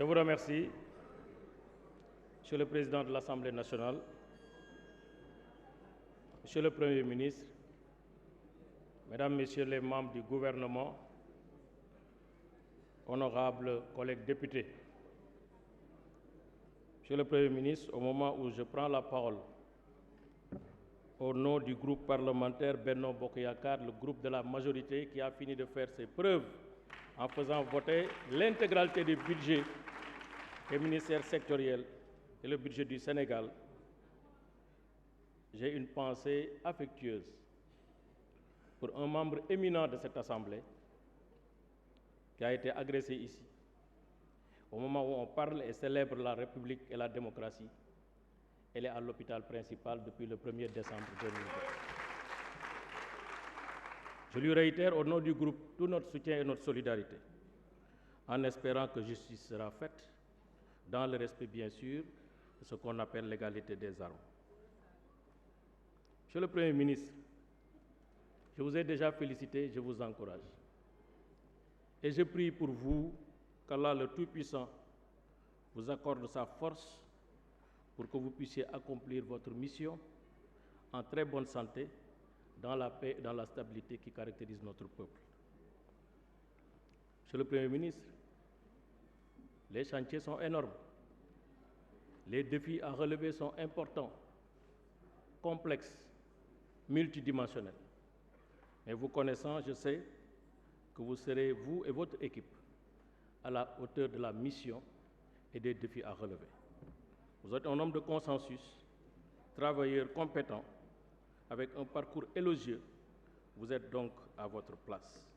Je vous remercie, Monsieur le Président de l'Assemblée nationale, Monsieur le Premier ministre, Mesdames, Messieurs les membres du gouvernement, honorables collègues députés. Monsieur le Premier ministre, au moment où je prends la parole au nom du groupe parlementaire Benno Bokk Yakaar, le groupe de la majorité qui a fini de faire ses preuves en faisant voter l'intégralité du budget des ministères sectoriels et le budget du Sénégal, j'ai une pensée affectueuse pour un membre éminent de cette Assemblée qui a été agressé ici. Au moment où on parle et célèbre la République et la démocratie, elle est à l'hôpital principal depuis le 1er décembre 2020. Je lui réitère au nom du groupe tout notre soutien et notre solidarité, en espérant que justice sera faite, dans le respect bien sûr de ce qu'on appelle l'égalité des armes. Monsieur le Premier ministre, je vous ai déjà félicité, je vous encourage. Et je prie pour vous qu'Allah le Tout-Puissant vous accorde sa force pour que vous puissiez accomplir votre mission en très bonne santé, dans la paix et dans la stabilité qui caractérise notre peuple. Monsieur le Premier ministre, les chantiers sont énormes. Les défis à relever sont importants, complexes, multidimensionnels. Mais vous connaissant, je sais que vous serez, vous et votre équipe, à la hauteur de la mission et des défis à relever. Vous êtes un homme de consensus, travailleur compétent, avec un parcours élogieux. Vous êtes donc à votre place.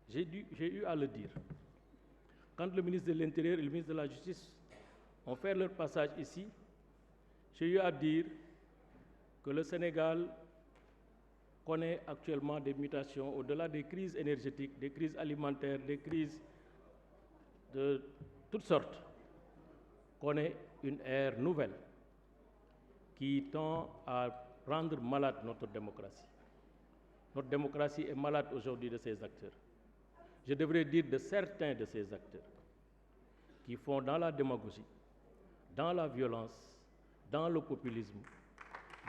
J'ai eu à le dire. Quand le ministre de l'Intérieur et le ministre de la Justice ont fait leur passage ici, j'ai eu à dire que le Sénégal connaît actuellement des mutations au-delà des crises énergétiques, des crises alimentaires, des crises de toutes sortes, connaît une ère nouvelle qui tend à rendre malade notre démocratie. Notre démocratie est malade aujourd'hui de ses acteurs. Je devrais dire de certains de ces acteurs qui font dans la démagogie, dans la violence, dans le populisme,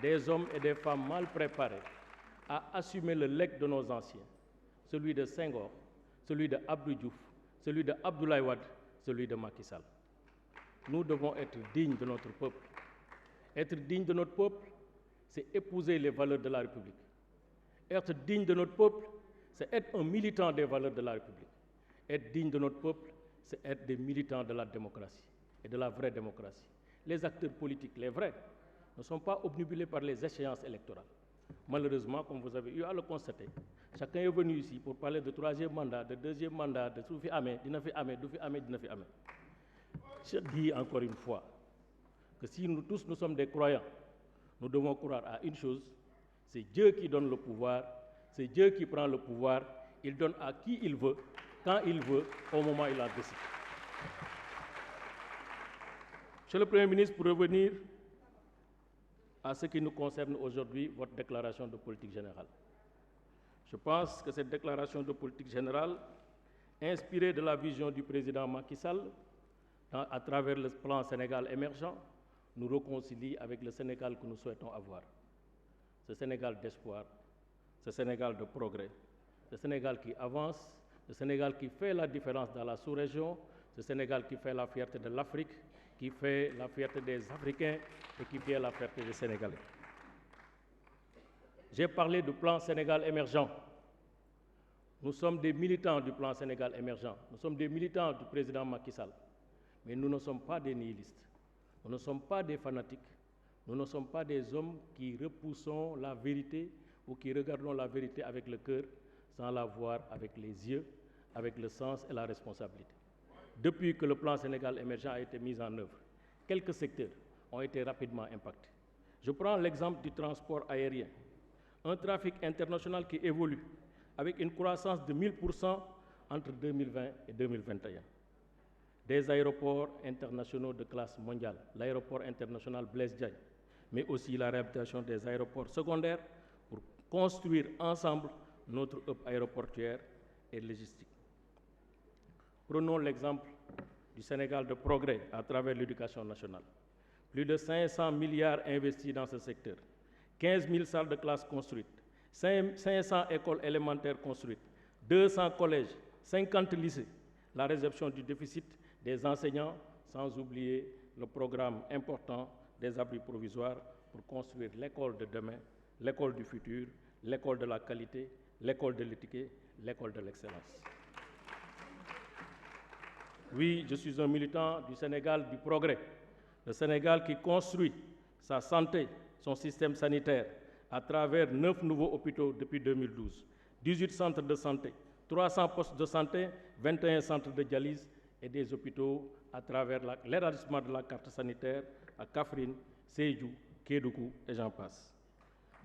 des hommes et des femmes mal préparés à assumer le legs de nos anciens, celui de Senghor, celui de Abdou Diouf, celui de Abdoulaye Wade, celui de Macky Sall. Nous devons être dignes de notre peuple. Être digne de notre peuple, c'est épouser les valeurs de la République. Être digne de notre peuple, c'est être un militant des valeurs de la République. Être digne de notre peuple, c'est être des militants de la démocratie et de la vraie démocratie. Les acteurs politiques, les vrais, ne sont pas obnubilés par les échéances électorales. Malheureusement, comme vous avez eu à le constater, chacun est venu ici pour parler de troisième mandat, de deuxième mandat, de Soufi Amé, Dinafi Amé, Doufi Amé, Dinafi Amé. Je dis encore une fois que si nous tous nous sommes des croyants, nous devons croire à une chose, c'est Dieu qui donne le pouvoir, c'est Dieu qui prend le pouvoir, il donne à qui il veut, quand il veut, au moment où il a décidé. Monsieur le Premier ministre, pour revenir à ce qui nous concerne aujourd'hui, votre déclaration de politique générale. Je pense que cette déclaration de politique générale, inspirée de la vision du président Macky Sall, à travers le plan Sénégal émergent, nous réconcilie avec le Sénégal que nous souhaitons avoir. Ce Sénégal d'espoir, ce Sénégal de progrès, ce Sénégal qui avance, ce Sénégal qui fait la différence dans la sous-région, ce Sénégal qui fait la fierté de l'Afrique, qui fait la fierté des Africains et qui fait la fierté des Sénégalais. J'ai parlé du plan Sénégal émergent. Nous sommes des militants du plan Sénégal émergent. Nous sommes des militants du président Macky Sall. Mais nous ne sommes pas des nihilistes. Nous ne sommes pas des fanatiques. Nous ne sommes pas des hommes qui repoussons la vérité ou qui regardons la vérité avec le cœur sans la voir avec les yeux, avec le sens et la responsabilité. Depuis que le plan Sénégal émergent a été mis en œuvre, quelques secteurs ont été rapidement impactés. Je prends l'exemple du transport aérien, un trafic international qui évolue avec une croissance de 1000% entre 2020 et 2021. Des aéroports internationaux de classe mondiale, l'aéroport international Blaise Diagne, mais aussi la réhabilitation des aéroports secondaires pour construire ensemble notre hub aéroportuaire et logistique. Prenons l'exemple du Sénégal de progrès à travers l'éducation nationale. Plus de 500 milliards investis dans ce secteur, 15 000 salles de classe construites, 500 écoles élémentaires construites, 200 collèges, 50 lycées, la résorption du déficit des enseignants, sans oublier le programme important des abris provisoires pour construire l'école de demain, l'école du futur, l'école de la qualité, l'école de l'éthique, l'école de l'excellence. Oui, je suis un militant du Sénégal du progrès, le Sénégal qui construit sa santé, son système sanitaire, à travers 9 nouveaux hôpitaux depuis 2012, 18 centres de santé, 300 postes de santé, 21 centres de dialyse et des hôpitaux à travers l'élargissement de la carte sanitaire à Kaffrine, Sédhiou, Kédougou et j'en passe.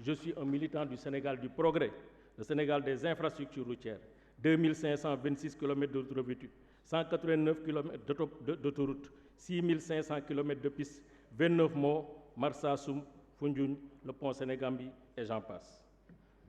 Je suis un militant du Sénégal du progrès, le Sénégal des infrastructures routières, 2526 km d'autoroutes revêtues, 189 km d'autoroutes, 6500 km de pistes, 29 morts, Marsassoum, Foundiougne, le pont Sénégambie et j'en passe.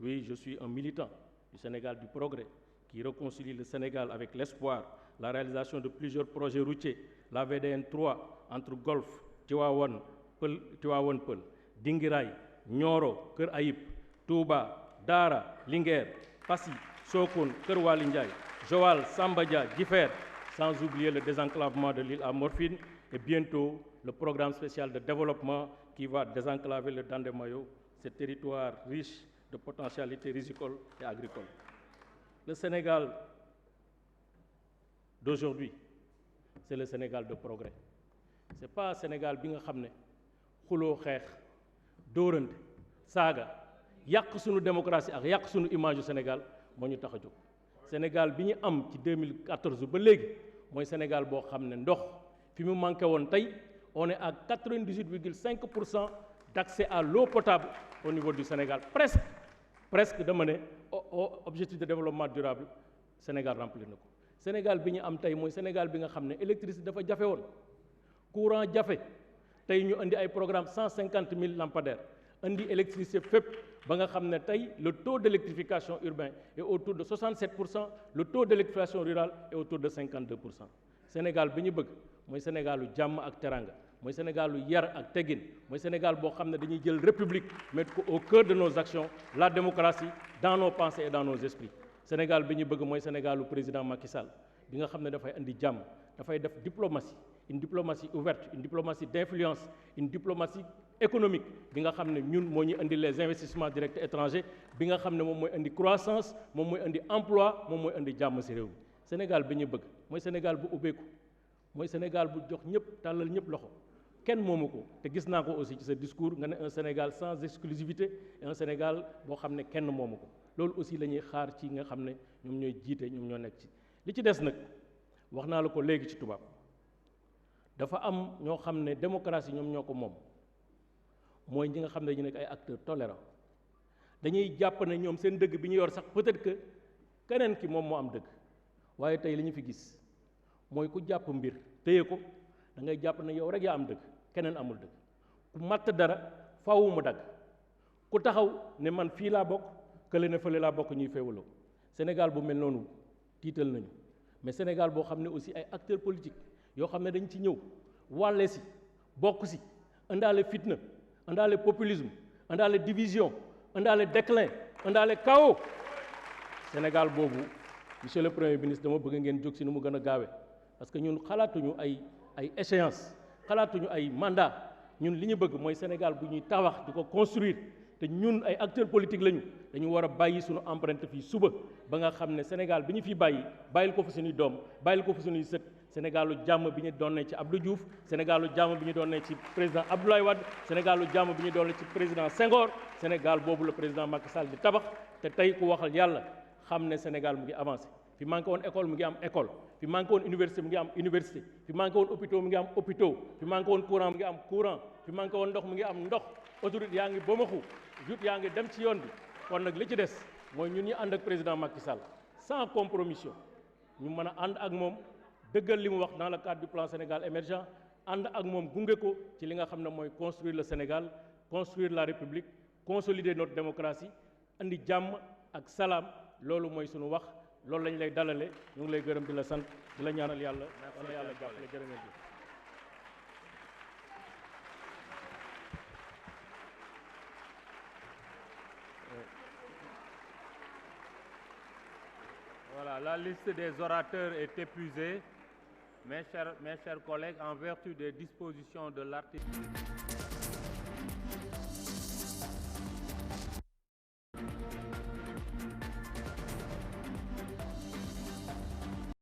Oui, je suis un militant du Sénégal du progrès qui réconcilie le Sénégal avec l'espoir, la réalisation de plusieurs projets routiers, la VDN 3 entre Golf, Tivaouane Peulh, Dinguiraye, Nioro, Keur Ayib, Touba, Dara, Linguère, Passy, Sokone, Keur Waly Ndiaye, Joal, Sambadia, Djifer, sans oublier le désenclavement de l'île à Morphine et bientôt le programme spécial de développement qui va désenclaver le Dandemayo, ce territoire riche de potentialités rizicoles et agricoles. Le Sénégal d'aujourd'hui, c'est le Sénégal de progrès. Ce n'est pas un Sénégal bi nga xam ne xuloo xeex dóorante saaga yàq sunu démocratie ak yàq sunu image du Sénégal moo ñu tax a jóg. Sénégal bi ñu am ci 2014 ba léegi mooy Sénégal boo xam ne ndox fi mu manqué woon tey on est à 98,5% d'accès à l'eau potable au niveau du Sénégal. Presque dama ne objectif de développement durable Sénégal remplir na ko. Sénégal bi ñu am tey mooy Sénégal bi nga xam ne électricité dafa jafe woon courant jafe tey ñu indi ay programme 150 000 lampadaires indi électricité fépp ba nga xam ne tey le taux d'électrification urbain est autour de 67%, le taux d'électrification rurale est autour de 52%. Sénégal bi ñu bëgg mooy Sénégalu jàmm ak teranga mooy Sénégalu yar ak teggin mooy Sénégal boo xam ne dañuy jël république mettre ko au cœur de nos actions, la démocratie dans nos pensées et dans nos esprits. Sénégal bi ñu bëgg mooy Sénégalu président Macky Sall bi nga xam ne dafay indi jàmm dafay def diplomatie, une diplomatie ouverte, une diplomatie d'influence, une diplomatie économique bi nga xam ne ñun moo ñu indi les investissements directs étrangers bi nga xam ne moom mooy indi croissance moom mooy indi emploi moom mooy indi jàmm ci réew mi. Sénégal bi ñu bëgg mooy Sénégal bu ubbeeku mooy Sénégal bu jox ñëpp tàllal ñëpp loxo kenn moomu ko te gis naa ko aussi ci sa discours nga ne un Sénégal sans exclusivité et un Sénégal boo xam ne kenn moomu ko loolu aussi la ñuy xaar ci nga xam ne ñoom ñooy jiite ñoom ñoo nekk ci. li ci des nag wax naa la ko léegi ci tubaab dafa am ñoo xam ne démocratie ñoom ñoo ko moom mooy ñi nga xam ne ñu nekk ay acteurs tolérants dañuy jàpp ne ñoom seen dëgg bi ñu yor sax peut-être que keneen ki moom moo am dëgg waaye tey li ñu fi gis mooy ku jàpp mbir téye ko da ngay jàpp ne yow rek yaa am dëgg keneen amul dëgg ku matt dara faaw mu dagg ku taxaw ne man fii laa bokk kële ne fële laa bokk ñuy féewaloo Sénégal bu mel noonu tiital nañu mais Sénégal boo xam ne aussi ay acteurs politiques yoo xam ne dañ ci ñëw wàlle si bokk si indaale fitna indaale populisme indaale division indaale déclin indaale chaos Sénégal boobu monsieur le premier ministre dama bëgg ngeen jóg si nu mu gën a gaawe parce que ñun xalaatuñu ay échéance xalaatuñu ay mandat ñun li ñu bëgg mooy Sénégal bu ñuy tabax di ko construire te ñun ay acteurs politiques lañu dañu war a bàyyi suñu empreinte fii suba ba nga xam ne Sénégal bi ñu fi bàyyil ko fi suñuy doom bàyyil ko fi suñuy sët Sénégalu jàmm bi ñu doon ci Abdou Diouf Sénégalu jàmm bi ñu doon ci président Abdoulaye Wade Sénégalu jàmm bi ñu doon ci président Senghor Sénégal boobu le président Macky Sall di tabax te tey ku waxal yàlla xam ne Sénégal mu ngi avancé fi manqué woon école mu ngi am école fi manqué woon université mu ngi am université fi manqué woon hôpitaux mu ngi am hôpitaux fi manqué woon courant mu ngi am courant fi manqué woon ndox mu ngi am ndox autoroute yaa ngi bomaxu jut yaa ngi dem ci yoon bi kon nag li ci des mooy ñun ñu ànd ak président Macky Sall sans compromission ñu mën a ànd ak moom dëggal li mu wax dans le cadre du plan Sénégal émergent ànd ak moom gunge ko ci li nga xam ne mooy construire le Sénégal construire la République consolider notre démocratie andi jàmm ak salaam loolu mooy suñu wax loolu lañ lay dalale ñu ngi lay gërëm di la sant di la ñaanal yàlla wala yàlla jàppale jërë ngeen jëf. Voilà, la liste des orateurs est épuisée. Mes chers collègues, en vertu des dispositions de l'article